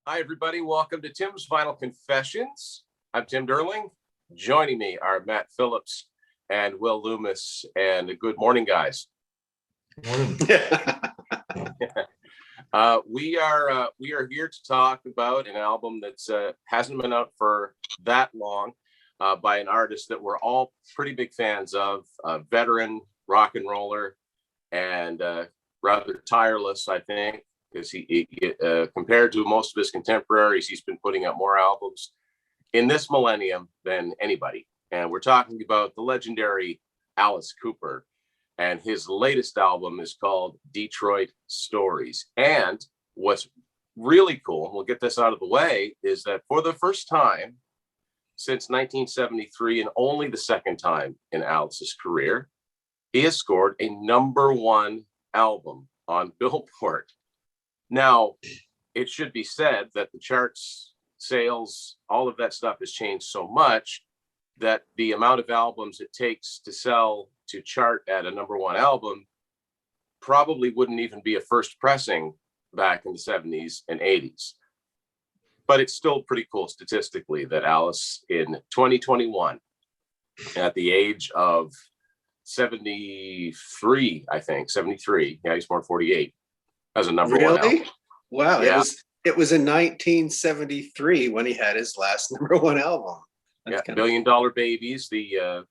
Hi, everybody. Welcome to Tim's Vinyl Confessions. I'm Tim Derling. Joining me are Matt Phillips and Will Loomis. And good morning, guys. Morning. We are here to talk about an album that's hasn't been out for that long by an artist that we're all pretty big fans of, a veteran rock and roller, and rather tireless, I think. Because he compared to most of his contemporaries, he's been putting out more albums in this millennium than anybody. And we're talking about the legendary Alice Cooper. And his latest album is called Detroit Stories. And what's really cool, we'll get this out of the way, is that for the first time since 1973, and only the second time in Alice's career, he has scored a #1 album on Billboard. Now, it should be said that the charts, sales, all of that stuff has changed so much that the amount of albums it takes to sell to chart at a #1 album probably wouldn't even be a first pressing back in the 70s and 80s. But it's still pretty cool statistically that Alice in 2021, at the age of 73, I think, 73, yeah, he's born 48, as a #1 album. Wow. Yeah. It was in 1973 when he had his last #1 album. That's $1 Billion Babies, the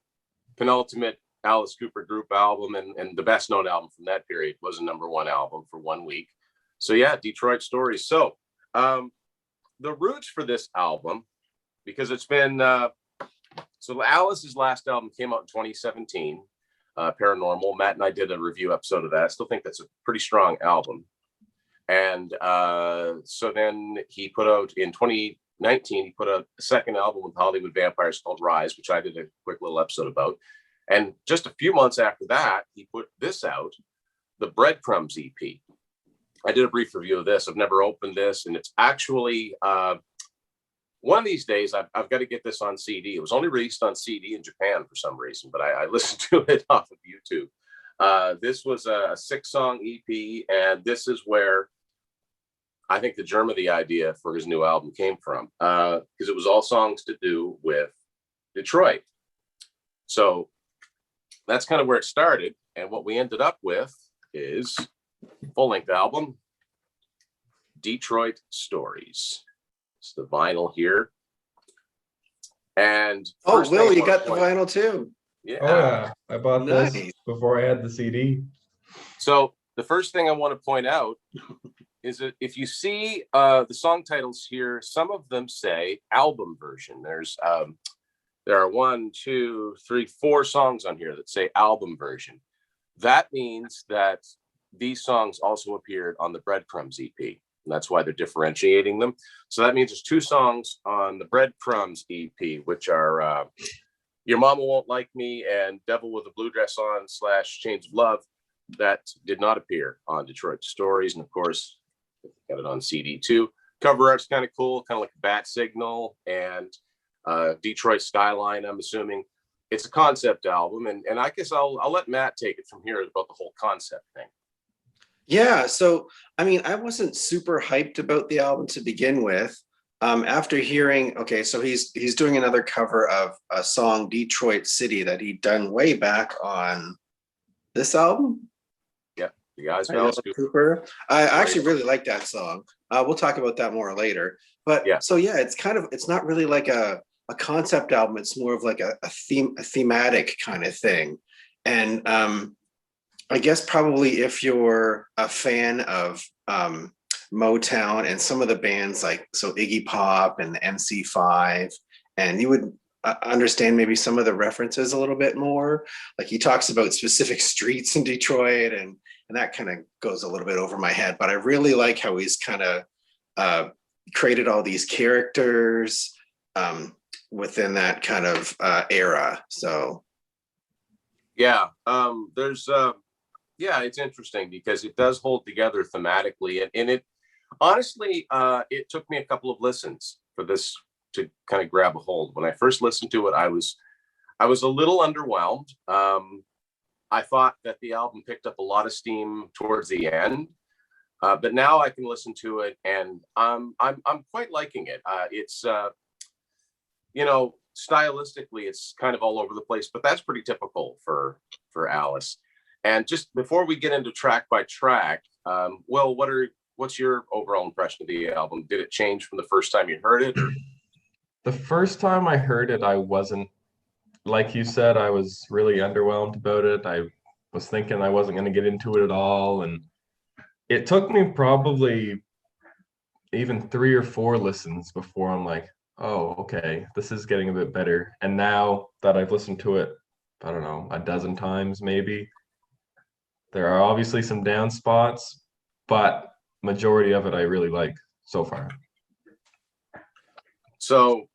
penultimate Alice Cooper group album, and the best known album from that period, was a #1 album for 1 week. So yeah, Detroit Stories. So the roots for this album, because it's been so Alice's last album came out in 2017, Paranormal. Matt and I did a review episode of that. I still think that's a pretty strong album. And so then he put out in 2019, he put out a second album with Hollywood Vampires called Rise, which I did a quick little episode about. And just a few months after that, he put this out, the Breadcrumbs EP. I did a brief review of this. I've never opened this, and it's actually one of these days I've got to get this on CD. It was only released on CD in Japan for some reason, but I listened to it off of YouTube. This was a 6-song EP, and this is where I think the germ of the idea for his new album came from, because it was all songs to do with Detroit. So that's kind of where it started. And what we ended up with is full-length album, Detroit Stories. It's the vinyl here. And Will, you got the vinyl too? Yeah. Oh yeah, I bought this before I had the CD. So the first thing I want to point out is that if you see the song titles here, some of them say album version. There are 1, 2, 3, 4 songs on here that say album version. That means that these songs also appeared on the Breadcrumbs EP. And that's why they're differentiating them. So that means there's 2 songs on the Breadcrumbs EP, which are Your Mama Won't Like Me and Devil with a Blue Dress On / Chains of Love, that did not appear on Detroit Stories. And of course, got it on CD too. Cover art's kind of cool, kind of like a bat signal and Detroit skyline, I'm assuming. It's a concept album. And I guess I'll let Matt take it from here about the whole concept thing. Yeah. So, I mean, I wasn't super hyped about the album to begin with. After hearing, okay, so he's doing another cover of a song, Detroit City, that he'd done way back on this album. Yeah, the guys, Alice Cooper. I actually really like that song. We'll talk about that more later. But yeah, so yeah, it's not really like a concept album. It's more of like a thematic kind of thing. And I guess probably if you're a fan of Motown and some of the bands like Iggy Pop and the MC5, and you would understand maybe some of the references a little bit more. Like he talks about specific streets in Detroit, and that kind of goes a little bit over my head. But I really like how he's kind of created all these characters within that kind of era. So yeah, it's interesting because it does hold together thematically, and it honestly, it took me a couple of listens for this to kind of grab a hold. When I first listened to it, I was a little underwhelmed. I thought that the album picked up a lot of steam towards the end, But now I can listen to it, and I'm quite liking it. It's stylistically, it's kind of all over the place, but that's pretty typical for Alice. And just before we get into track by track, Will, what's your overall impression of the album? Did it change from the first time you heard it? Or? The first time I heard it, I wasn't, like you said, I was really underwhelmed about it. I was thinking I wasn't going to get into it at all. And it took me probably even 3 or 4 listens before I'm like, oh, okay, this is getting a bit better. And now that I've listened to it, I don't know, a dozen times maybe, there are obviously some down spots, but majority of it I really like so far. So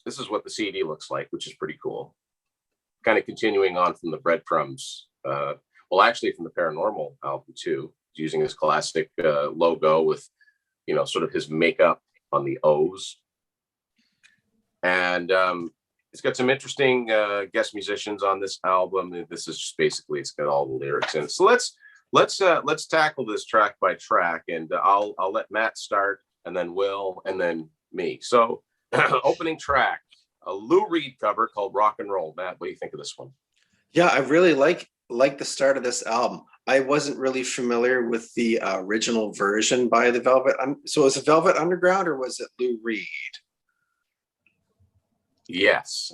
this is what the CD looks like, which is pretty cool. Kind of continuing on from the Breadcrumbs, actually from the Paranormal album too, using his classic logo with, sort of his makeup on the O's. And it's got some interesting guest musicians on this album. This is just basically, it's got all the lyrics in it. So let's tackle this track by track, and I'll let Matt start, and then Will, and then me. So opening track, a Lou Reed cover called Rock and Roll. Matt, what do you think of this one? Yeah, I really like the start of this album. I wasn't really familiar with the original version by the Velvet. So was it Velvet Underground or was it Lou Reed? Yes.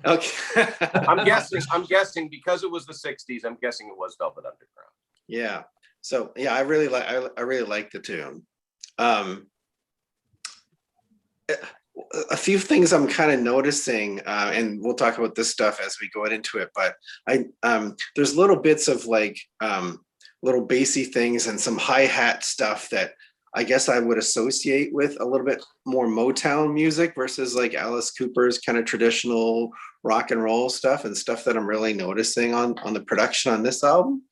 Okay. I'm guessing because it was the 60s, I'm guessing it was Velvet Underground. Yeah. So yeah, I really like the tune. A few things I'm kind of noticing, and we'll talk about this stuff as we go into it, but there's little bits of like little bassy things and some hi-hat stuff that I guess I would associate with a little bit more Motown music versus like Alice Cooper's kind of traditional rock and roll stuff, and stuff that I'm really noticing on the production on this album,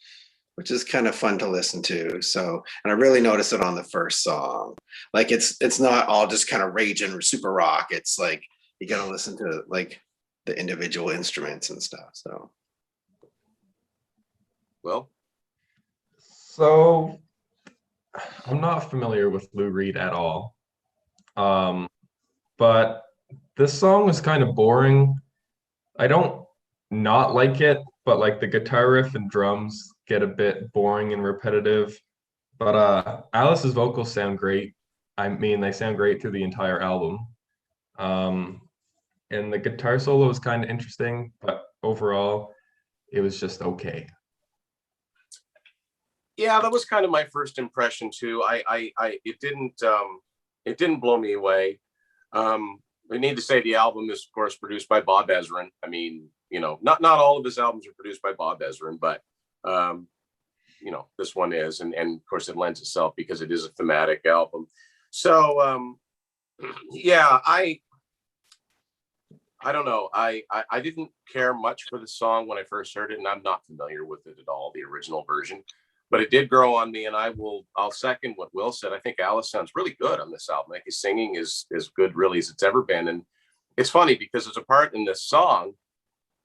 which is kind of fun to listen to. So, and I really noticed it on the first song. Like it's not all just kind of raging super rock. It's like you got to listen to like the individual instruments and stuff. So, well, so I'm not familiar with Lou Reed at all, but this song was kind of boring. I don't not like it, but like the guitar riff and drums get a bit boring and repetitive. But Alice's vocals sound great. I mean, they sound great through the entire album. And the guitar solo was kind of interesting, but overall, it was just okay. Yeah, that was kind of my first impression too. It didn't blow me away. We need to say the album is, of course, produced by Bob Ezrin. I mean, not all of his albums are produced by Bob Ezrin, but this one is, and of course it lends itself because it is a thematic album. So yeah, I don't know. I didn't care much for the song when I first heard it, and I'm not familiar with it at all, the original version. But it did grow on me, and I'll second what Will said. I think Alice sounds really good on this album. Like his singing is as good really as it's ever been. And it's funny because there's a part in this song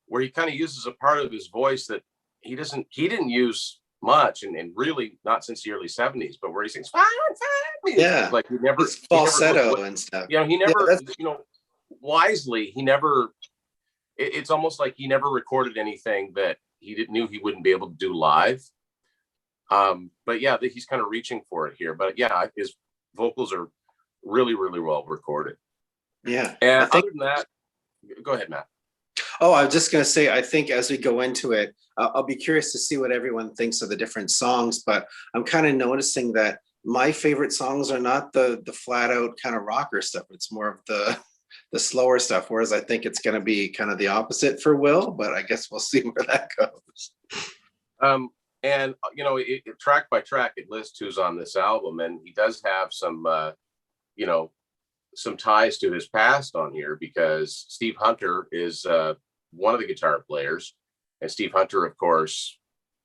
where he kind of uses a part of his voice that he didn't use much, and really not since the early 70s, but where he sings fine, yeah, like he never falsetto and stuff. He never, wisely, he never. It's almost like he never recorded anything that he knew he wouldn't be able to do live. But yeah, he's kind of reaching for it here. But yeah, his vocals are really, really well recorded. Yeah. And other than that, go ahead, Matt. Oh, I was just going to say, I think as we go into it, I'll be curious to see what everyone thinks of the different songs, but I'm kind of noticing that my favorite songs are not the flat out kind of rocker stuff. It's more of the slower stuff. Whereas I think it's going to be kind of the opposite for Will, but I guess we'll see where that goes. And track by track, it lists who's on this album, and he does have some, some ties to his past on here, because Steve Hunter is one of the guitar players, and Steve Hunter, of course,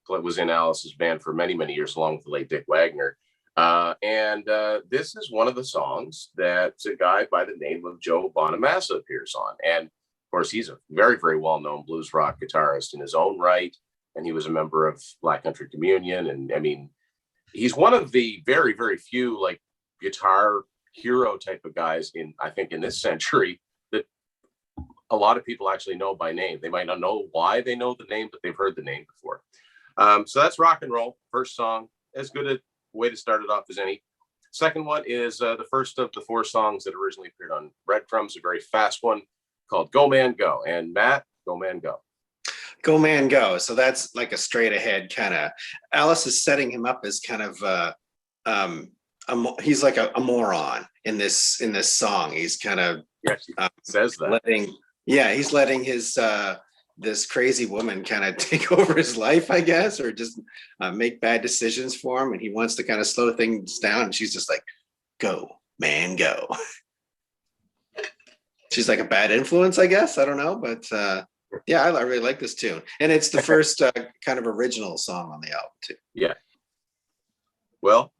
was in Alice's band for many, many years, along with the late Dick Wagner. And this is one of the songs that a guy by the name of Joe Bonamassa appears on, and of course, he's a very, very well-known blues rock guitarist in his own right. And he was a member of Black Country Communion. And I mean, he's one of the very, very few like guitar hero type of guys I think in this century that a lot of people actually know by name. They might not know why they know the name, but they've heard the name before. So that's Rock and Roll, first song. As good a way to start it off as any. Second one is the first of the 4 songs that originally appeared on Breadcrumbs, a very fast one called Go Man Go. And Matt, Go Man Go. Go Man Go. So that's like a straight ahead kind of, Alice is setting him up as kind of, he's like a moron in this song. He's kind of says that. He's letting his, this crazy woman kind of take over his life, I guess, or just make bad decisions for him. And he wants to kind of slow things down. And she's just like, go, man, go. She's like a bad influence, I guess. I don't know. But yeah, I really like this tune. And it's the first kind of original song on the album, too. Yeah. Well,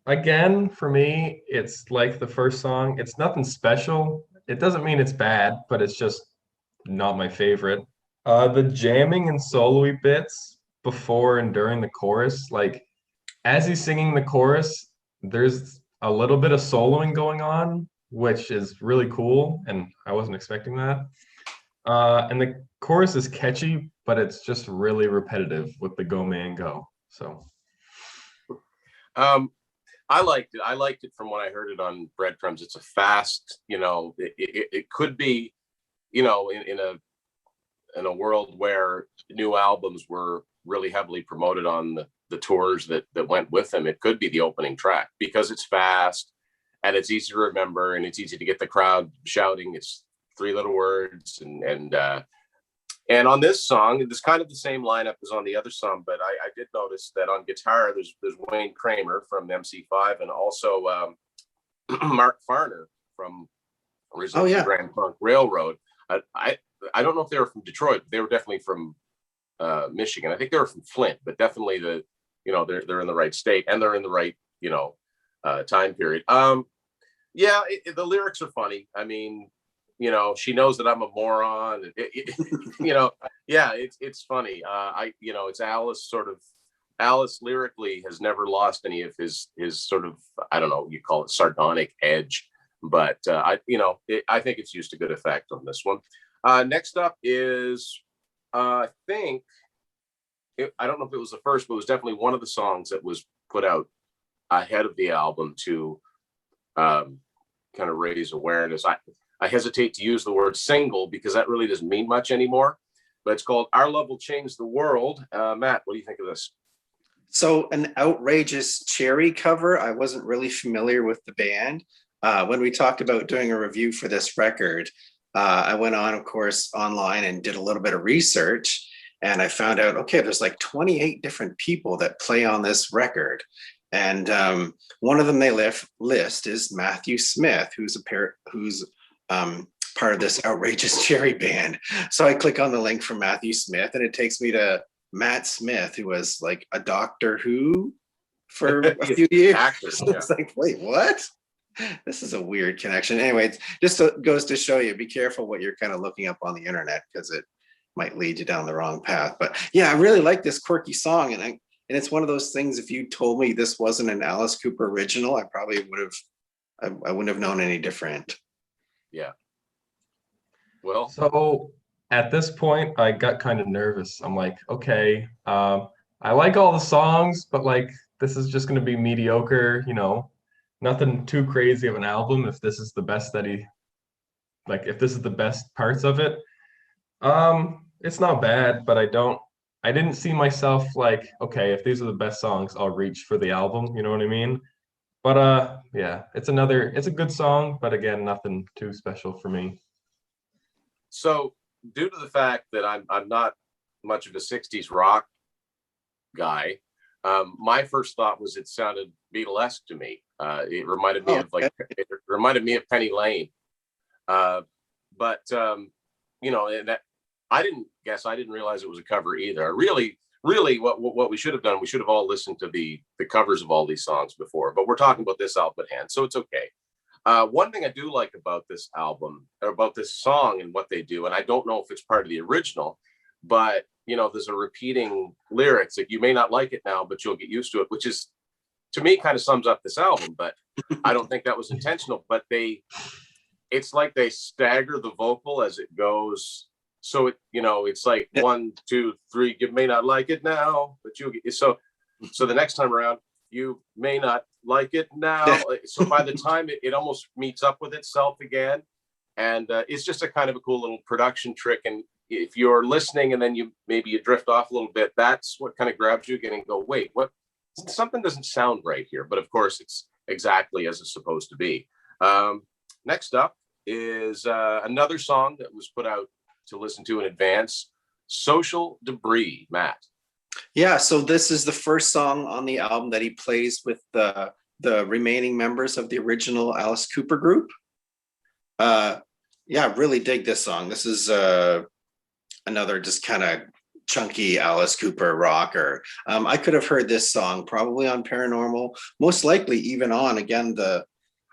again, for me, it's like the first song. It's nothing special. It doesn't mean it's bad, but it's just not my favorite. The jamming and solo-y bits before and during the chorus, like as he's singing the chorus, there's a little bit of soloing going on, which is really cool, and I wasn't expecting that. And the chorus is catchy, but it's just really repetitive with the Go Man Go. So I liked it. I liked it from when I heard it on Breadcrumbs. It's a fast, it could be, in a world where new albums were really heavily promoted on the tours that went with them, it could be the opening track because it's fast and it's easy to remember and it's easy to get the crowd shouting. It's 3 little words and on this song, it's kind of the same lineup as on the other song, but I did notice that on guitar, there's Wayne Kramer from MC5 and also Mark Farner from originally Grand Funk Railroad. I don't know if they were from Detroit. They were definitely from Michigan. I think they were from Flint, but definitely they're in the right state and they're in the right, time period. The lyrics are funny. I mean, she knows that I'm a moron. It's funny. It's Alice lyrically has never lost any of his sort of, I don't know, you call it sardonic edge, but I think it's used to good effect on this one. Next up is, I don't know if it was the first, but it was definitely one of the songs that was put out ahead of the album to kind of raise awareness. I hesitate to use the word single because that really doesn't mean much anymore, but it's called Our Love Will Change the World. Matt, what do you think of this? So an outrageous Cherry cover. I wasn't really familiar with the band. When we talked about doing a review for this record, I went on, of course, online and did a little bit of research. And I found out, okay, there's like 28 different people that play on this record. And one of them they list is Matthew Smith, who's part of this outrageous Cherry band. So I click on the link for Matthew Smith and it takes me to Matt Smith, who was like a Doctor Who for a few years. It's like, wait, what? This is a weird connection. Anyway, it just goes to show you, be careful what you're kind of looking up on the internet because it might lead you down the wrong path. But yeah, I really like this quirky song. And it's one of those things, if you told me this wasn't an Alice Cooper original, I probably I wouldn't have known any different. Yeah. Well, so at this point, I got kind of nervous. I'm like, okay, I like all the songs, but like, this is just going to be mediocre, nothing too crazy of an album. If this is the best if this is the best parts of it, it's not bad, but I didn't see myself like, okay, if these are the best songs, I'll reach for the album. You know what I mean? But it's a good song, but again, nothing too special for me. So due to the fact that I'm not much of a 60s rock guy, my first thought was it sounded Beatlesque to me. It reminded me of Penny Lane. But and that I didn't realize it was a cover either. Really what we should have done, we should have all listened to the covers of all these songs before, but we're talking about this album at hand, so it's okay. One thing I do like about this album, or about this song and what they do, and I don't know if it's part of the original, but there's a repeating lyrics that you may not like it now, but you'll get used to it, which is, to me, kind of sums up this album. But I don't think that was intentional. But it's like they stagger the vocal as it goes. So it's like 1, 2, 3. You may not like it now, but you'll get so the next time around, you may not like it now. So by the time it almost meets up with itself again, and it's just a kind of a cool little production trick. And if you're listening and then you drift off a little bit, that's what kind of grabs you again and go, wait, what? Something doesn't sound right here. But of course, it's exactly as it's supposed to be. Next up is another song that was put out to listen to in advance, Social Debris, Matt. Yeah, so this is the first song on the album that he plays with the remaining members of the original Alice Cooper group. Yeah, really dig this song. This is another just kind of chunky Alice Cooper rocker. I could have heard this song probably on Paranormal, most likely even on, again,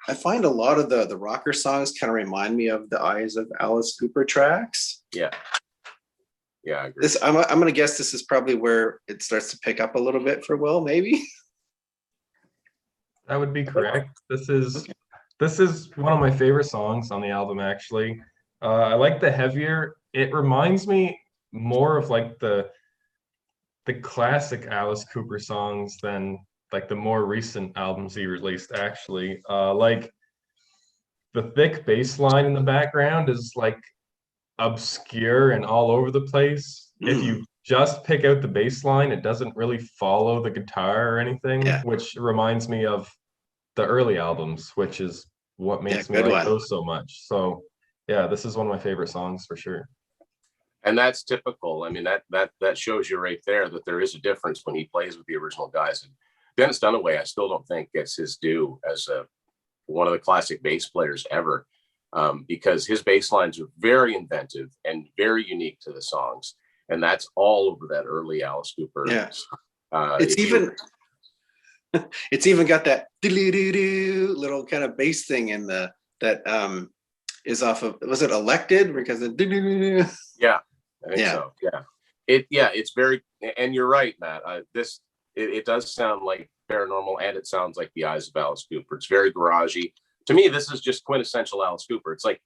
I find a lot of the rocker songs kind of remind me of the Eyes of Alice Cooper tracks. Yeah. Yeah, I agree. I'm going to guess this is probably where it starts to pick up a little bit for Will, maybe. That would be correct. This is one of my favorite songs on the album, actually. I like the heavier. It reminds me more of like the classic Alice Cooper songs than like the more recent albums he released, actually. Like the thick bass line in the background is like obscure and all over the place. If you just pick out the bass line, it doesn't really follow the guitar or anything, which reminds me of the early albums, which is what makes me like those so much. So yeah, this is one of my favorite songs for sure. And that's typical. I mean, that shows you right there that there is a difference when he plays with the original guys. And Dennis Dunaway, I still don't think gets his due as one of the classic bass players ever, because his bass lines are very inventive and very unique to the songs. And that's all over that early Alice Cooper. Yeah. It's even got that little kind of bass thing in that is off of, was it Elected? Because yeah, I think so. Yeah. It's very, and you're right, Matt. It does sound like Paranormal, and it sounds like the Eyes of Alice Cooper. It's very garagey. To me, this is just quintessential Alice Cooper. It's like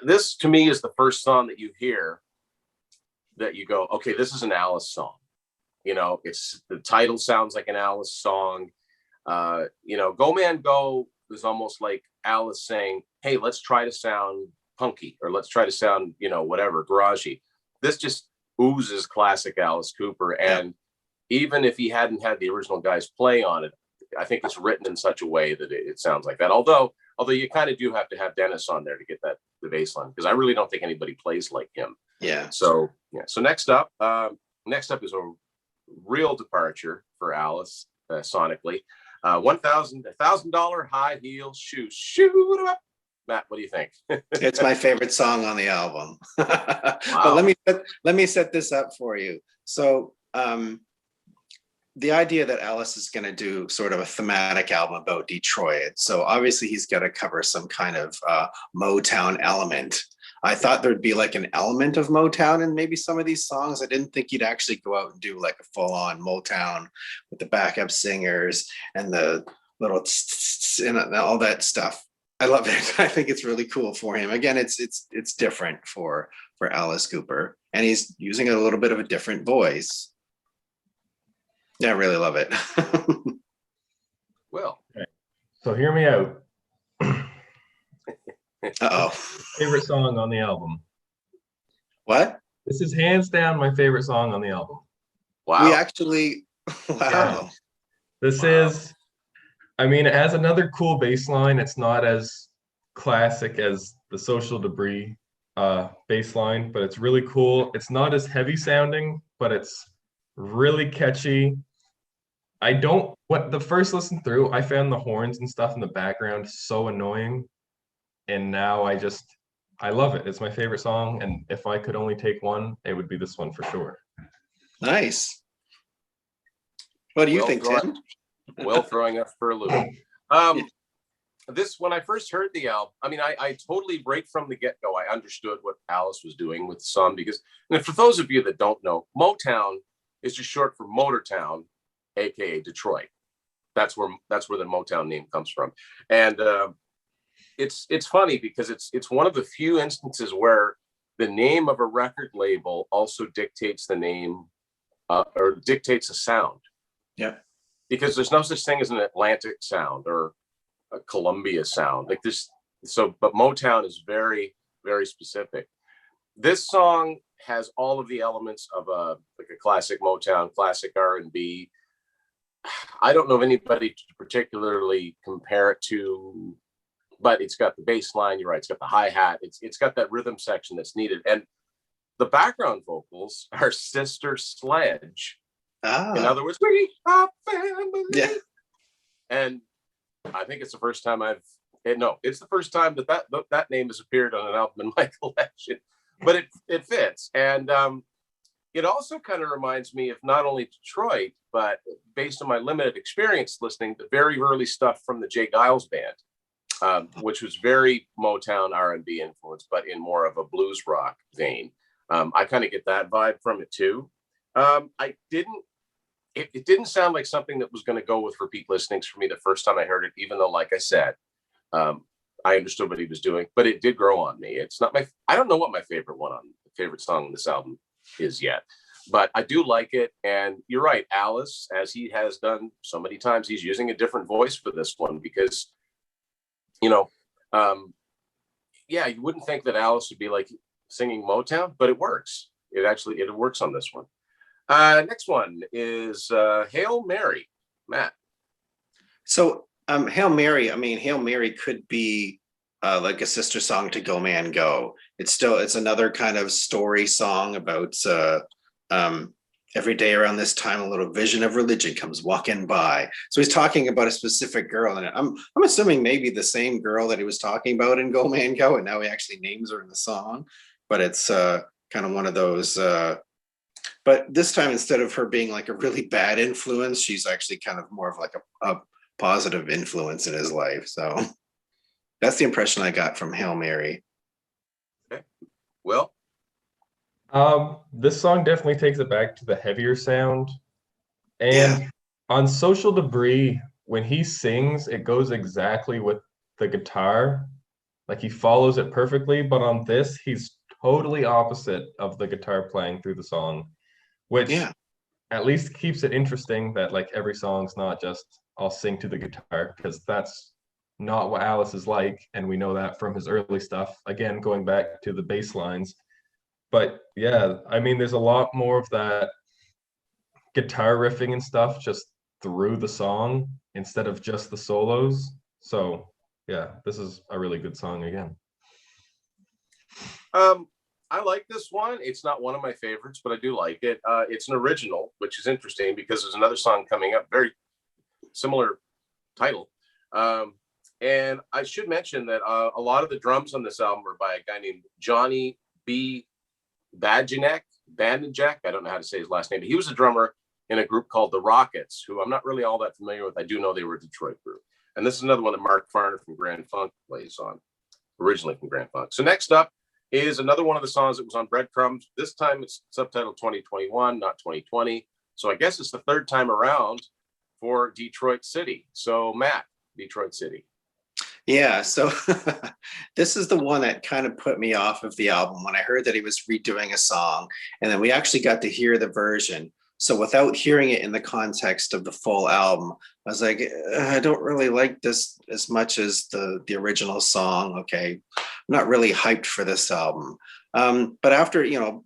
this to me is the first song that you hear that you go, okay, this is an Alice song. It's the title sounds like an Alice song. Go Man Go is almost like Alice saying, hey, let's try to sound punky, or let's try to sound, whatever, garagey. This just oozes classic Alice Cooper. And even if he hadn't had the original guys play on it, I think it's written in such a way that it sounds like that. Although you kind of do have to have Dennis on there to get the bass line, because I really don't think anybody plays like him. Yeah. So next up is a real departure for Alice sonically. $1,000 high heel shoes. Shoot 'em up. Matt, what do you think? It's my favorite song on the album. Wow. But let me set this up for you. So the idea that Alice is going to do sort of a thematic album about Detroit. So obviously he's got to cover some kind of Motown element. I thought there'd be like an element of Motown in maybe some of these songs. I didn't think he'd actually go out and do like a full-on Motown with the backup singers and the little and all that stuff. I love it. I think it's really cool for him. Again, it's different for Alice Cooper, and he's using a little bit of a different voice. Yeah, I really love it. Well, so hear me out. Uh-oh. Favorite song on the album. What? This is hands down my favorite song on the album. Wow. We actually, wow. This is, I mean, it has another cool bass line. It's not as classic as the Social Debris bass line, but it's really cool. It's not as heavy sounding, but it's really catchy. The first listen through, I found the horns and stuff in the background so annoying. And now I love it. It's my favorite song. And if I could only take one, it would be this one for sure. Nice. What do you think, Tim? Will throwing us for a loop. when I first heard the album, I mean, I totally right from the get-go, I understood what Alice was doing with the song because, and for those of you that don't know, Motown is just short for Motortown, aka Detroit. That's where the Motown name comes from. And it's funny because it's one of the few instances where the name of a record label also dictates the name or dictates a sound. Yeah. Because there's no such thing as an Atlantic sound or a Columbia sound like this. So, but Motown is very, very specific. This song has all of the elements of a classic Motown, classic R&B. I don't know of anybody to particularly compare it to, but it's got the bass line. You're right. It's got the hi-hat. It's got that rhythm section that's needed. And the background vocals are Sister Sledge. In other words, we are family. Yeah. And I think it's the first time it's the first time that name has appeared on an album in my collection, but it fits. And it also kind of reminds me of not only Detroit, but based on my limited experience listening to very early stuff from the Jay Giles band, which was very Motown R&B influenced, but in more of a blues rock vein. I kind of get that vibe from it too. It didn't sound like something that was going to go with repeat listenings for me the first time I heard it, even though, like I said, I understood what he was doing, but it did grow on me. It's not I don't know what my favorite song on this album is yet, but I do like it. And you're right, Alice, as he has done so many times, he's using a different voice for this one because, you wouldn't think that Alice would be like singing Motown, but it works. It works on this one. Next one is Hail Mary, Matt. So Hail Mary, I mean, Hail Mary could be like a sister song to Go Man Go. It's another kind of story song about every day around this time, a little vision of religion comes walking by. So he's talking about a specific girl. And I'm assuming maybe the same girl that he was talking about in Go Man Go. And now he actually names her in the song. But it's kind of one of those but this time, instead of her being like a really bad influence, she's actually kind of more of like a positive influence in his life. So that's the impression I got from Hail Mary. Okay. Well, this song definitely takes it back to the heavier sound. And on Social Debris, when he sings, it goes exactly with the guitar. Like he follows it perfectly. But on this, he's totally opposite of the guitar playing through the song. Which at least keeps it interesting that like every song's not just I'll sing to the guitar, because that's not what Alice is like, and we know that from his early stuff. Again, going back to the bass lines. But yeah, I mean, there's a lot more of that guitar riffing and stuff just through the song instead of just the solos. So yeah, this is a really good song again. I like this one. It's not one of my favorites, but I do like it. It's an original, which is interesting because there's another song coming up, very similar title. And I should mention that a lot of the drums on this album are by a guy named Johnny B. Badjanek. I don't know how to say his last name, but he was a drummer in a group called the Rockets, who I'm not really all that familiar with. I do know they were a Detroit group. And this is another one that Mark Farner from Grand Funk plays on, originally from Grand Funk. So next up is another one of the songs that was on Breadcrumbs. This time it's subtitled 2021, not 2020. So I guess it's the third time around for Detroit City. So Matt, Detroit City. Yeah, so this is the one that kind of put me off of the album when I heard that he was redoing a song, and then we actually got to hear the version. So without hearing it in the context of the full album, I was like, I don't really like this as much as the original song. Okay, I'm not really hyped for this album. But after,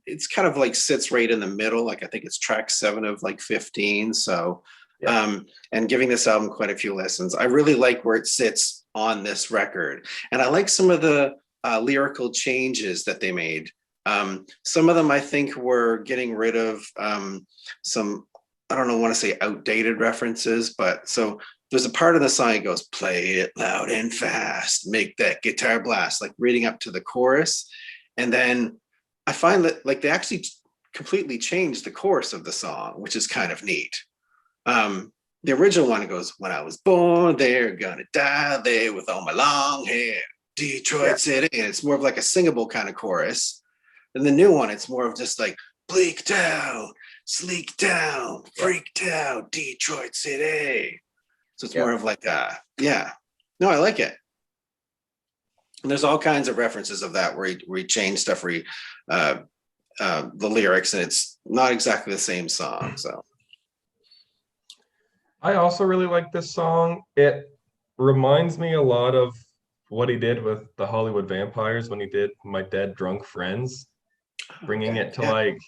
it's kind of like sits right in the middle. Like I think it's track 7 of like 15. So, and giving this album quite a few listens. I really like where it sits on this record. And I like some of the lyrical changes that they made. Some of them I think were getting rid of some, I don't want to say outdated references, but so there's a part of the song that goes, play it loud and fast, make that guitar blast, like reading up to the chorus. And then I find that like they actually completely changed the chorus of the song, which is kind of neat. the original one goes, when I was born there, gonna die there with all my long hair, Detroit City. And it's more of like a singable kind of chorus. And the new one, it's more of just like bleak down, sleek down, freak down, Detroit City. So it's more of like no, I like it. And there's all kinds of references of that where he changed stuff, where the lyrics, and it's not exactly the same song. So I also really like this song. It reminds me a lot of what he did with the Hollywood Vampires when he did My Dead Drunk Friends, bringing it to like,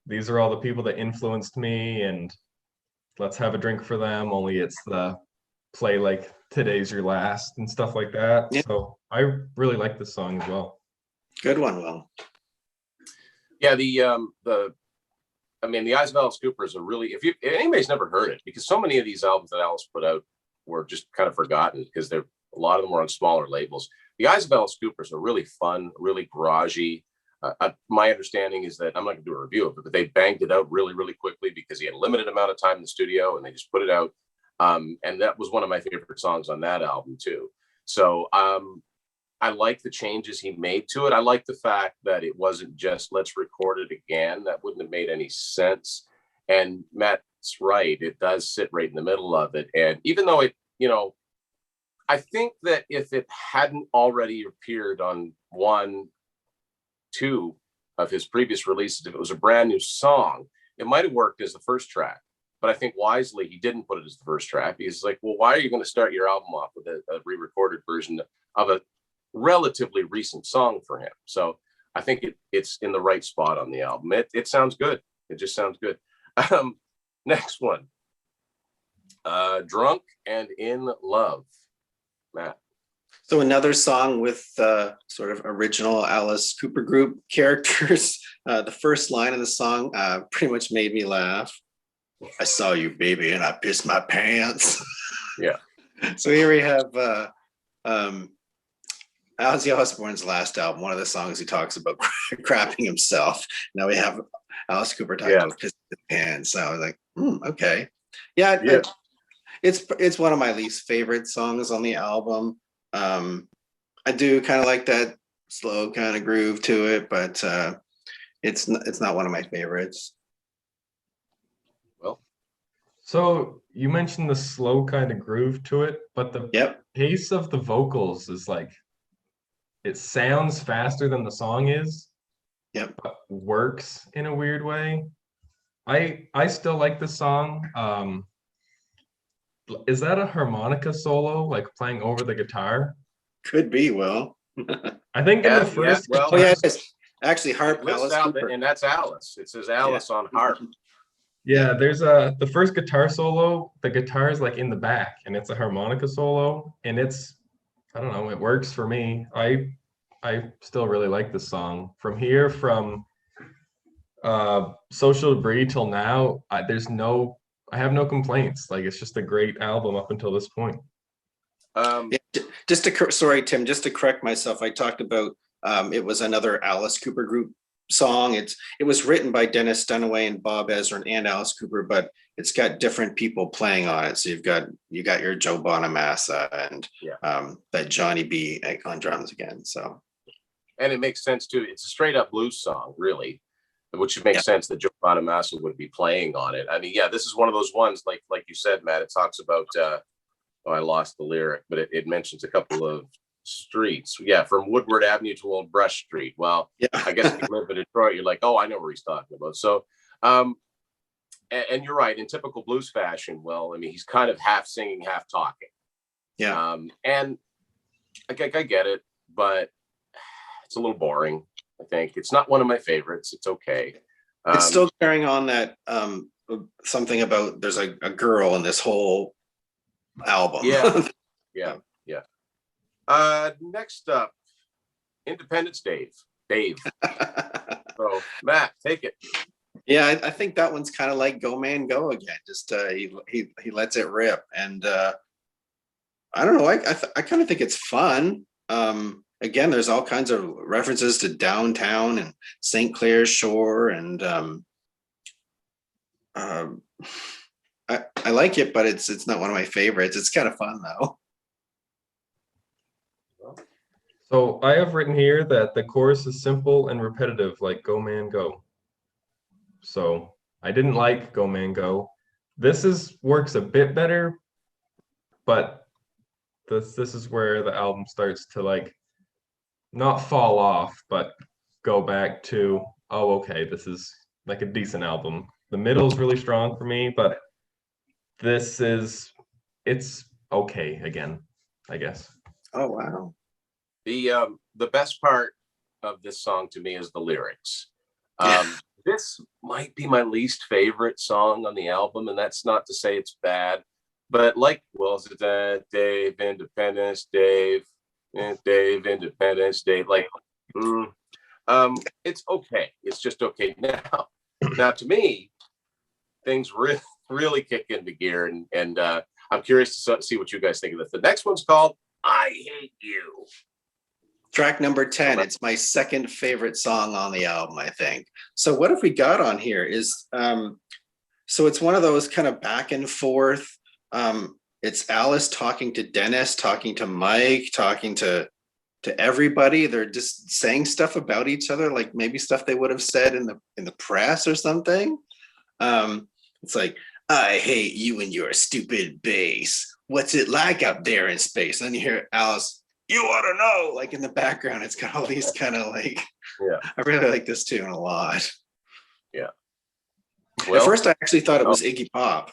these are all the people that influenced me and let's have a drink for them, only it's the play like today's your last and stuff like that. Yeah. So I really like this song as well. Good one, Will. Yeah, the Eyes of Alice Cooper is a really, if anybody's never heard it, because so many of these albums that Alice put out were just kind of forgotten because a lot of them were on smaller labels. The Eyes of Alice Cooper is a really fun, really garagey. My understanding is that, I'm not going to do a review of it, but they banged it out really, really quickly because he had a limited amount of time in the studio and they just put it out. And that was one of my favorite songs on that album too. So I like the changes he made to it. I like the fact that it wasn't just let's record it again. That wouldn't have made any sense. And Matt's right. It does sit right in the middle of it. And even though it, I think that if it hadn't already appeared on 1, 2 of his previous releases, if it was a brand new song, it might have worked as the first track. But I think wisely, he didn't put it as the first track. He's like, well, why are you going to start your album off with a re-recorded version of a relatively recent song for him? So I think it's in the right spot on the album. It sounds good. It just sounds good. Next one, Drunk and in Love, Matt. So another song with sort of original Alice Cooper group characters. The first line of the song pretty much made me laugh. I saw you, baby, and I pissed my pants. Yeah. So here we have Ozzy Osbourne's last album. One of the songs he talks about crapping himself. Now we have Alice Cooper talking about pissing his pants. So I was like, okay. Yeah. It's one of my least favorite songs on the album. I do kind of like that slow kind of groove to it, but it's not one of my favorites. Well, so you mentioned the slow kind of groove to it, but the pace of the vocals is like, it sounds faster than the song is. Yep. But works in a weird way. I still like the song. Is that a harmonica solo, like playing over the guitar? Could be, Will. I think in the first. Well, it's actually harp. Alice Cooper. And that's Alice. It says Alice on harp. Yeah, there's the first guitar solo. The guitar is like in the back, and it's a harmonica solo, and it's, I don't know, it works for me. I still really like the song. From here, from Social Debris till now, I have no complaints. Like, it's just a great album up until this point. Sorry, Tim, just to correct myself, I talked about it was another Alice Cooper group song. It was written by Dennis Dunaway and Bob Ezrin and Alice Cooper, but it's got different people playing on it. So you got your Joe Bonamassa and that Johnny B on drums again. So, and it makes sense too. It's a straight up blues song, really, which makes sense that Joe Bonamassa would be playing on it. I mean, this is one of those ones, like you said, Matt. It talks about. I lost the lyric, but it mentions a couple of streets. Yeah, from Woodward Avenue to Old Brush Street. Well, I guess if you live in Detroit, you're like, oh, I know where he's talking about. So, and you're right. In typical blues fashion, well, I mean, he's kind of half singing, half talking. Yeah. And I get it, but it's a little boring. I think it's not one of my favorites. It's okay. It's still carrying on that something about there's a girl in this whole album. Yeah. Next up, Independence Dave. So Matt, take it. Yeah, I think that one's kind of like Go Man Go again. Just he lets it rip, and I don't know. I kind of think it's fun. Again, there's all kinds of references to downtown and St. Clair's Shore, and I like it, but it's not one of my favorites. It's kind of fun though. So I have written here that the chorus is simple and repetitive, like Go Man Go. So I didn't like Go Man Go. Works a bit better, but this is where the album starts to like not fall off, but go back to, oh, okay, this is like a decent album. The middle is really strong for me, but it's okay again, I guess. Oh wow. The best part of this song to me is the lyrics. This might be my least favorite song on the album, and that's not to say it's bad, but like, well, is it that Dave Independence, Dave Independence, Dave, like, it's okay. It's just okay. Now to me, things really kick into gear, and I'm curious to see what you guys think of this. The next one's called "I Hate You." Track number 10. It's my second favorite song on the album, I think. So what have we got on here is, so it's one of those kind of back and forth. It's Alice talking to Dennis, talking to Mike, talking to everybody. They're just saying stuff about each other, like maybe stuff they would have said in the press or something. It's like, I hate you and your stupid bass. What's it like up there in space? And then you hear Alice, you ought to know, like in the background. It's got all these kind of like, yeah. I really like this tune a lot. Yeah. Well, at first I actually thought it was Iggy Pop.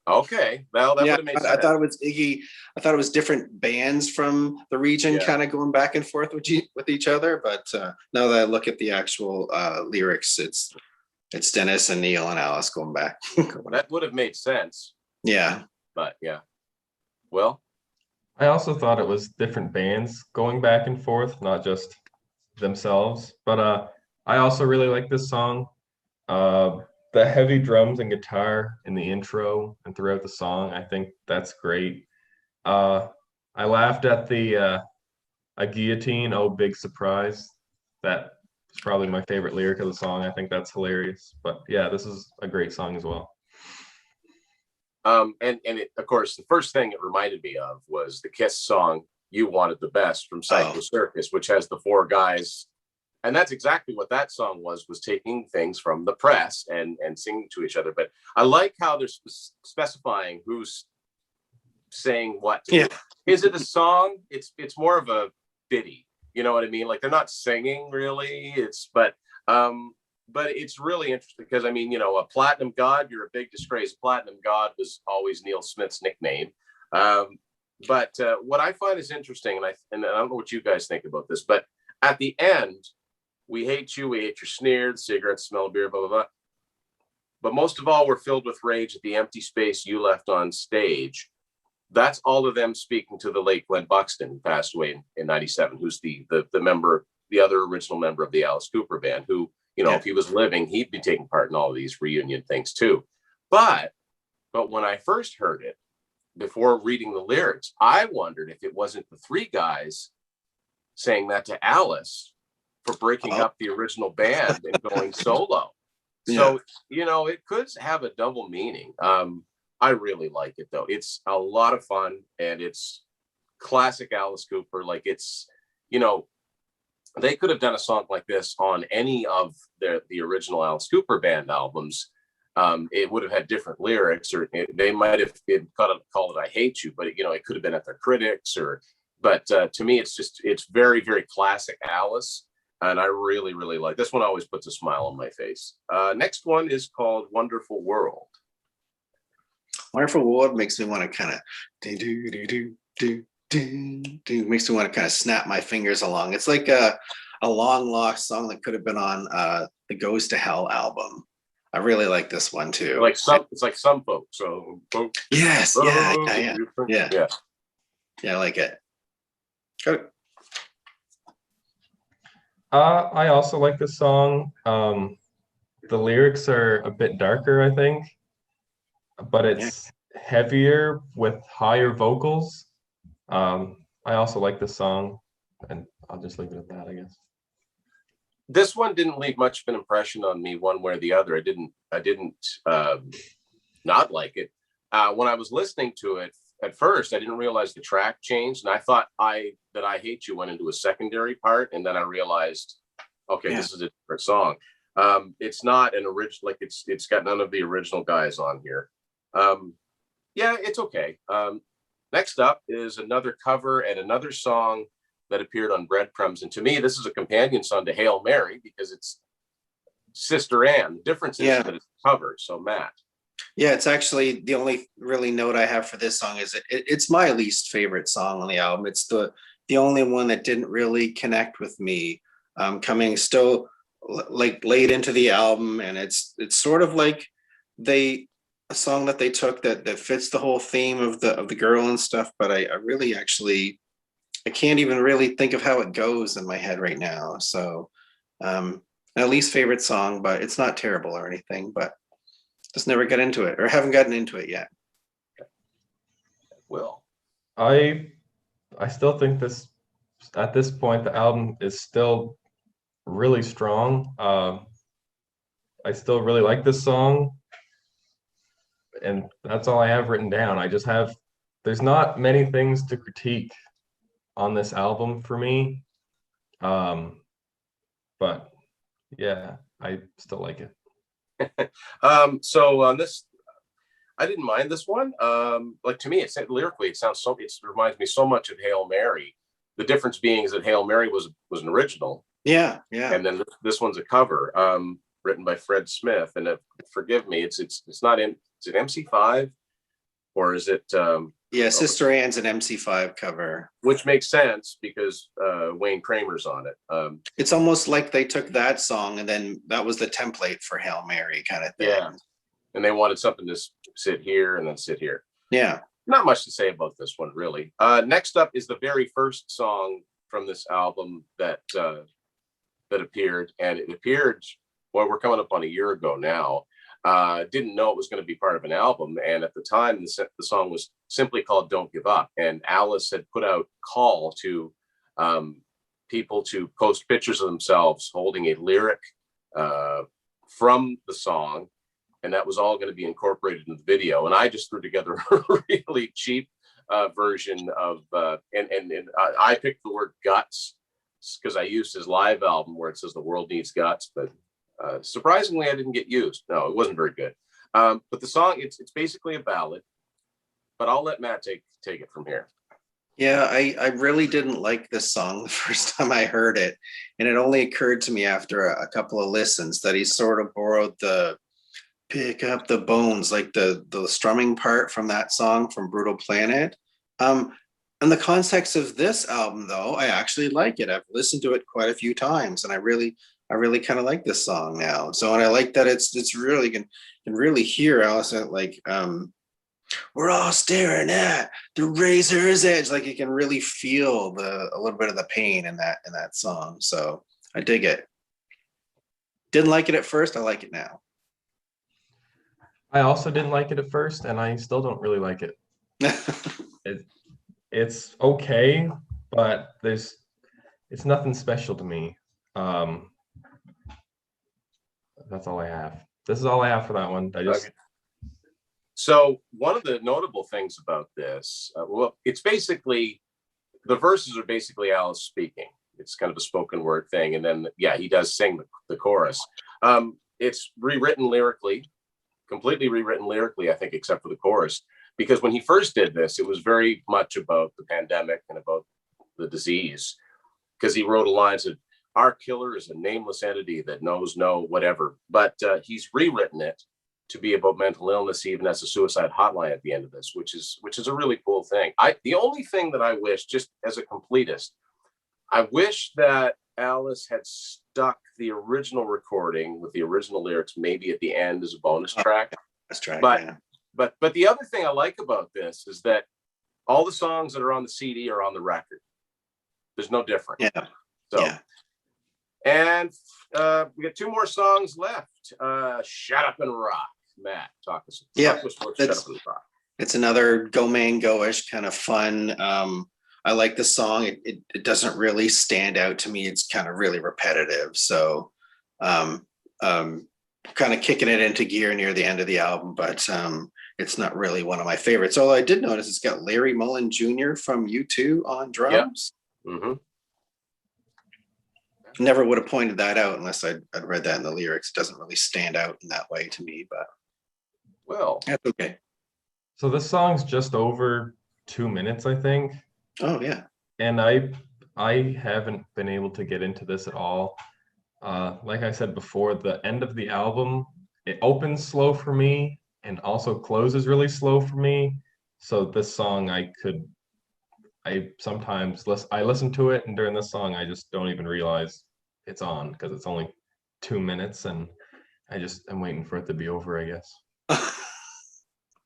Okay. Well, that would have made sense. I thought it was Iggy. I thought it was different bands from the region kind of going back and forth with each other. But now that I look at the actual lyrics, it's Dennis and Neil and Alice going back. That would have made sense. Yeah. But yeah. Well, I also thought it was different bands going back and forth, not just themselves. But I also really like this song. The heavy drums and guitar in the intro and throughout the song, I think that's great. I laughed at the a guillotine, oh big surprise. That is probably my favorite lyric of the song. I think that's hilarious. But yeah, this is a great song as well. Of course, the first thing it reminded me of was the Kiss song "You Wanted the Best" from Psycho Circus, which has the four guys, and that's exactly what that song was taking things from the press and singing to each other. But I like how they're specifying who's saying what. Yeah. Is it a song? It's more of a ditty. You know what I mean? Like they're not singing really. But it's really interesting because, I mean, you know, a platinum god, you're a big disgrace. Platinum god was always Neil Smith's nickname. But what I find is interesting, and I don't know what you guys think about this, but at the end, we hate you, we hate your sneer, the cigarette smell, beer, blah, blah, blah. But most of all, we're filled with rage at the empty space you left on stage. That's all of them speaking to the late Glenn Buxton, who passed away in 97, who's the member, the other original member of the Alice Cooper band, who, you know, if he was living, he'd be taking part in all of these reunion things too. But when I first heard it, before reading the lyrics, I wondered if it wasn't the three guys saying that to Alice for breaking up the original band and going solo. So, you know, it could have a double meaning. I really like it though. It's a lot of fun and it's classic Alice Cooper. Like it's, you know, they could have done a song like this on any of the original Alice Cooper band albums. It would have had different lyrics, or they might have called it "I Hate You," but you know, it could have been at their critics. But to me, it's very, very classic Alice, and I really, really like this one. Always puts a smile on my face. Next one is called "Wonderful World." Wonderful World makes me want to kind of makes me want to kind of snap my fingers along. It's like a long lost song that could have been on the Goes to Hell album. I really like this one too. It's like some folks. So folks. Yes, yeah, I like it. Good. I also like this song. The lyrics are a bit darker, I think, but it's heavier with higher vocals. I also like this song, and I'll just leave it at that, I guess. This one didn't leave much of an impression on me one way or the other. I didn't not like it. When I was listening to it at first, I didn't realize the track changed, and I thought that I Hate You went into a secondary part, and then I realized, okay, this is a different song. It's not an original, like it's got none of the original guys on here. Yeah, it's okay. Next up is another cover and another song that appeared on Breadcrumbs, and to me, this is a companion song to Hail Mary because it's Sister Ann. The difference is that it's covered. So Matt. Yeah, it's actually the only really note I have for this song is it's my least favorite song on the album. It's the only one that didn't really connect with me. Coming still like late into the album, and it's sort of like a song that they took that fits the whole theme of the girl and stuff. But I really actually I can't even really think of how it goes in my head right now. So my least favorite song, but it's not terrible or anything. But just never got into it or haven't gotten into it yet. Will. I still think at this point the album is still really strong. I still really like this song, and that's all I have written down. There's not many things to critique on this album for me. But yeah, I still like it. So on this, I didn't mind this one. Like to me, lyrically, it reminds me so much of Hail Mary. The difference being is that Hail Mary was an original. Yeah. And then this one's a cover, written by Fred Smith. And forgive me, it's not in. Is it MC5 or is it? Sister Ann's an MC5 cover, which makes sense because Wayne Kramer's on it. It's almost like they took that song and then that was the template for Hail Mary kind of thing. Yeah, and they wanted something to sit here and then sit here. Yeah, not much to say about this one really. Next up is the very first song from this album that appeared, and it appeared. Well, we're coming up on a year ago now. Didn't know it was going to be part of an album, and at the time the song was simply called Don't Give Up, and Alice had put out call to people to post pictures of themselves holding a lyric from the song, and that was all going to be incorporated in the video, and I just threw together a really cheap version of and I picked the word guts because I used his live album where it says the world needs guts, but surprisingly, I didn't get used. No, it wasn't very good. But the song, it's basically a ballad. But I'll let Matt take it from here. Yeah, I really didn't like this song the first time I heard it, and it only occurred to me after a couple of listens that he sort of borrowed the "pick up the bones," like the strumming part from that song from Brutal Planet. In the context of this album, though, I actually like it. I've listened to it quite a few times, and I really kind of like this song now. So, and I like that it's really can really hear Alice at like we're all staring at the razor's edge. Like you can really feel a little bit of the pain in that song. So I dig it. Didn't like it at first. I like it now. I also didn't like it at first, and I still don't really like it. It's okay, but it's nothing special to me. That's all I have. This is all I have for that one. Okay. So one of the notable things about this, it's basically, the verses are basically Alice speaking. It's kind of a spoken word thing. And then, he does sing the chorus. It's rewritten lyrically, completely rewritten lyrically, I think, except for the chorus. Because when he first did this, it was very much about the pandemic and about the disease. Because he wrote a line that our killer is a nameless entity that knows no whatever. But he's rewritten it to be about mental illness. He even has a suicide hotline at the end of this, which is a really cool thing. The only thing that I wish, just as a completist, I wish that Alice had stuck the original recording with the original lyrics maybe at the end as a bonus track. But the other thing I like about this is that all the songs that are on the CD are on the record. There's no difference. Yeah. So, yeah. And we got two more songs left. Shut Up and Rock. Matt, talk us about Shut Up and Rock. It's another go man go-ish kind of fun. I like the song. It doesn't really stand out to me. It's kind of really repetitive. So kind of kicking it into gear near the end of the album. But it's not really one of my favorites. Although I did notice it's got Larry Mullen Jr. from U2 on drums. Mm-hmm. Never would have pointed that out unless I'd read that in the lyrics. It doesn't really stand out in that way to me, but Well, that's okay. So this song's just over 2 minutes, I think. Oh yeah. And I haven't been able to get into this at all. Like I said before, the end of the album, it opens slow for me and also closes really slow for me. So this song I sometimes listen to it, and during this song I just don't even realize it's on because it's only 2 minutes, and I'm waiting for it to be over, I guess.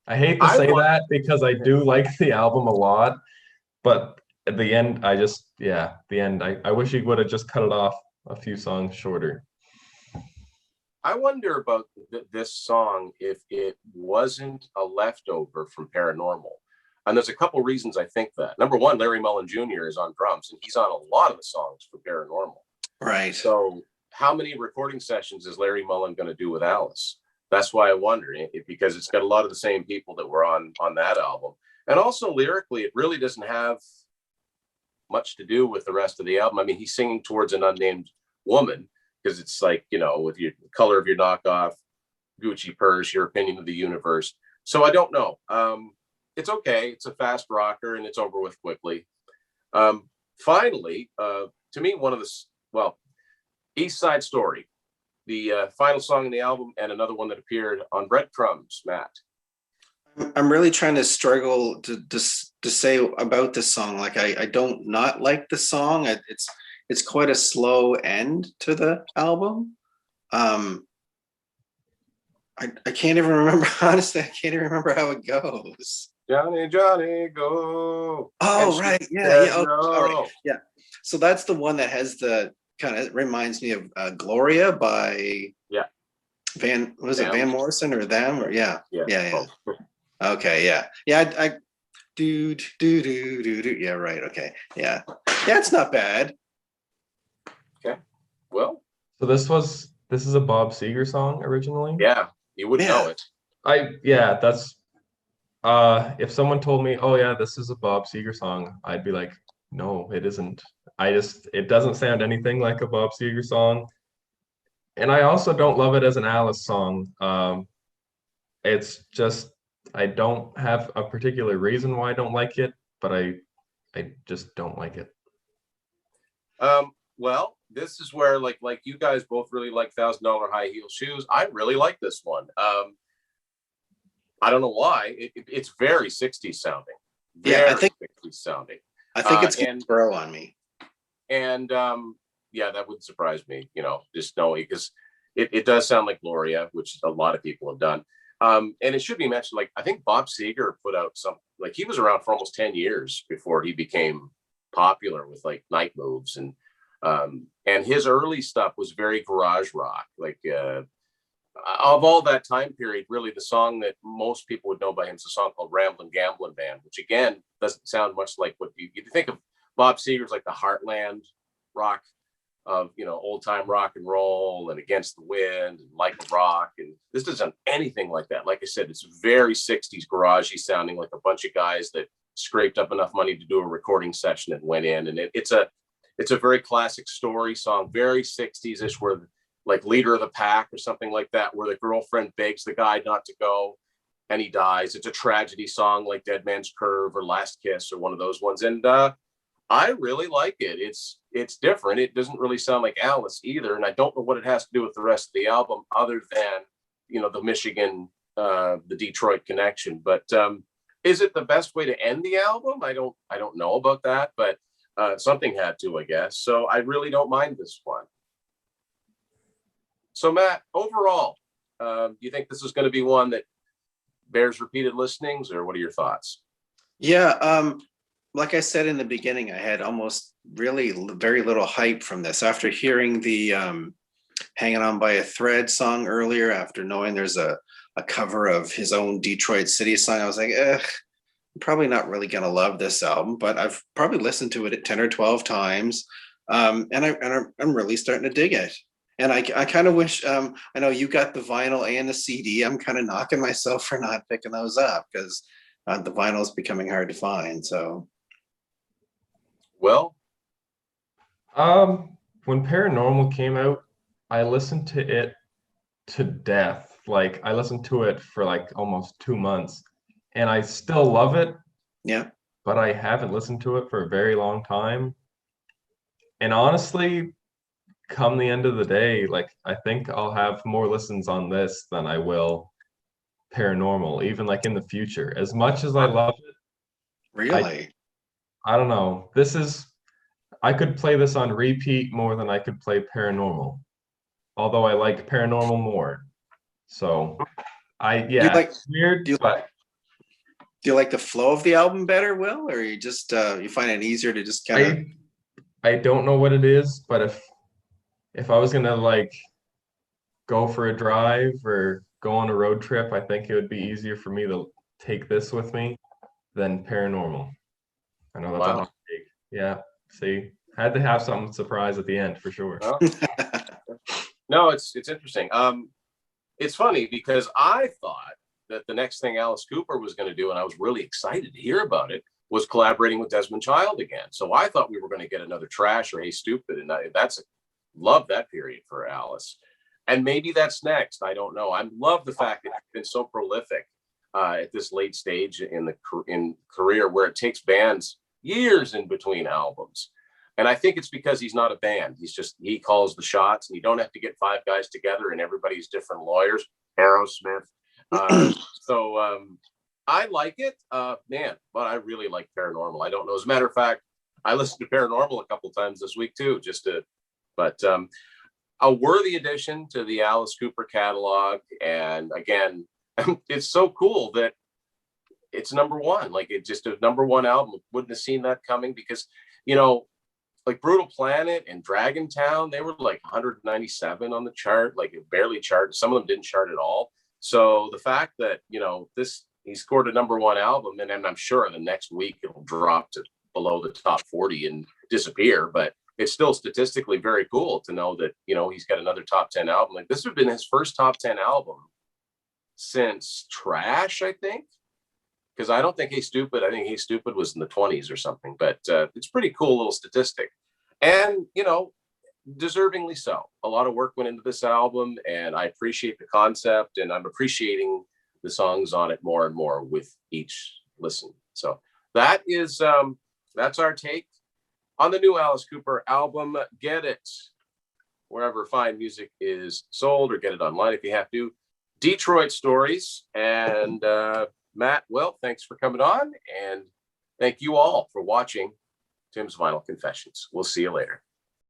I hate to say that because I do like the album a lot, but at the end, I wish he would have just cut it off a few songs shorter. I wonder about this song if it wasn't a leftover from Paranormal. And there's a couple reasons I think that. Number one, Larry Mullen Jr. is on drums, and he's on a lot of the songs for Paranormal. Right. So how many recording sessions is Larry Mullen going to do with Alice? That's why I wonder, because it's got a lot of the same people that were on that album. And also lyrically, it really doesn't have much to do with the rest of the album. I mean, he's singing towards an unnamed woman because it's like, with your color of your knockoff Gucci purse, your opinion of the universe. So I don't know. It's okay. It's a fast rocker and it's over with quickly. Finally, to me, East Side Story, the final song in the album, and another one that appeared on Breadcrumbs, Matt. I'm really trying to struggle to say about this song. Like I don't not like the song. It's quite a slow end to the album. I can't even remember, honestly. I can't even remember how it goes. Johnny, Johnny, go. Oh, right. Yeah. Yeah. No. All right. Yeah. So that's the one that has the kind of reminds me of Gloria by Van Morrison or them or yeah. Okay. Yeah. Yeah. I do. Yeah. Right. Okay. Yeah. Yeah. It's not bad. Okay. Well. So this is a Bob Seger song originally. Yeah. You wouldn't know it. That's if someone told me, oh yeah, this is a Bob Seger song, I'd be like, no, it isn't. It doesn't sound anything like a Bob Seger song. And I also don't love it as an Alice song. It's just, I don't have a particular reason why I don't like it, but I just don't like it. Well, this is where like you guys both really like $1,000 high heel shoes. I really like this one. I don't know why. It's very 60s sounding. I think 60s sounding. I think it's going to grow on me. And that would surprise me, just knowing, because it does sound like Gloria, which a lot of people have done. And it should be mentioned, like, I think Bob Seger put out he was around for almost 10 years before he became popular with like Night Moves. And his early stuff was very garage rock. Like, of all that time period, really the song that most people would know by him is a song called Ramblin' Gamblin' Band, which again doesn't sound much like what you think of Bob Seger's like the heartland rock of old time rock and roll and Against the Wind and Like a Rock, and this doesn't sound anything like that. Like I said, it's very 60s garagey sounding, like a bunch of guys that scraped up enough money to do a recording session and went in, and it's a very classic story song, very 60s-ish, where like Leader of the Pack or something like that, where the girlfriend begs the guy not to go and he dies. It's a tragedy song like Dead Man's Curve or Last Kiss or one of those ones. And I really like it. It's different. It doesn't really sound like Alice either. And I don't know what it has to do with the rest of the album other than, the Michigan, the Detroit connection. But is it the best way to end the album? I don't know about that, but something had to, I guess. So I really don't mind this one. So Matt, overall, do you think this is going to be one that bears repeated listenings, or what are your thoughts? Yeah, like I said in the beginning, I had almost really very little hype from this. After hearing the Hanging On by a Thread song earlier, after knowing there's a cover of his own Detroit City song, I was like, I'm probably not really going to love this album, but I've probably listened to it 10 or 12 times. And I'm really starting to dig it. And I kind of wish, I know you got the vinyl and the CD. I'm kind of knocking myself for not picking those up because the vinyl is becoming hard to find. So, Well, When Paranormal came out, I listened to it to death. Like I listened to it for like almost 2 months, and I still love it, yeah. but I haven't listened to it for a very long time. And honestly, come the end of the day, like I think I'll have more listens on this than I will Paranormal, even like in the future. As much as I love it, Really? I don't know. I could play this on repeat more than I could play Paranormal. Although I like Paranormal more. So Do you yeah, like it's weird, do you but do you like the flow of the album better, Will, or you just you find it easier to just kind of I don't know what it is, but if I was gonna like go for a drive or go on a road trip, I think it would be easier for me to take this with me than Paranormal. I know that's a wow. hot take. Yeah, see, had to have something surprise at the end for sure. Well, no, it's interesting. It's funny because I thought that the next thing Alice Cooper was going to do, and I was really excited to hear about it, was collaborating with Desmond Child again. So I thought we were going to get another Trash or Hey Stupid, and love that period for Alice. And maybe that's next. I don't know. I love the fact that he's been so prolific at this late stage in career, where it takes bands years in between albums. And I think it's because he's not a band. He calls the shots, and you don't have to get five guys together and everybody's different lawyers. Aerosmith. I like it, man, but I really like Paranormal. I don't know. As a matter of fact, I listened to Paranormal a couple times this week too, but a worthy addition to the Alice Cooper catalog. And again, it's so cool that it's number one. Like, it's just a number one album. Wouldn't have seen that coming because, like Brutal Planet and Dragon Town, they were like 197 on the chart, like it barely charted. Some of them didn't chart at all. So the fact that, he scored a number one album, and I'm sure the next week it'll drop to below the top 40 and disappear, but it's still statistically very cool to know that, he's got another top 10 album. Like, this would have been his first top 10 album since Trash, I think. Because I don't think Hey Stupid, I think Hey Stupid was in the 20s or something, but it's pretty cool little statistic. And, deservingly so. A lot of work went into this album, and I appreciate the concept, and I'm appreciating the songs on it more and more with each listen. So that's our take on the new Alice Cooper album. Get it wherever fine music is sold, or get it online if you have to. Detroit Stories. And Matt, well, thanks for coming on, and thank you all for watching Tim's Vinyl Confessions. We'll see you later.